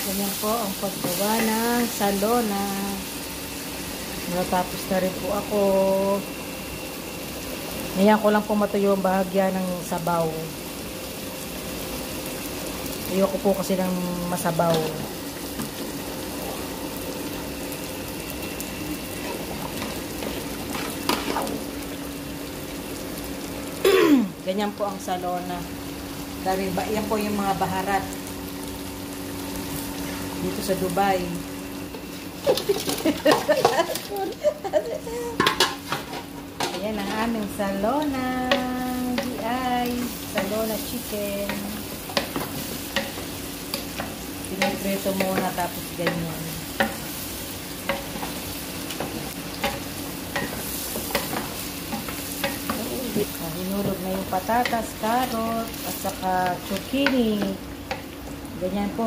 Ganyan po ang paggawa ng salona. Natapos na rin po ako. Ngayon ko lang po matuyo ang bahagya ng sabaw. Ayoko po kasi ng masabaw. Ganyan po ang salona. Dahil yan po yung mga baharat dito sa Dubai. Ayan ang aming salona. GI salona chicken. Piniprito muna tapos ganyan. Hinulog na yung patatas, carrot, at saka zucchini. Ganyan po.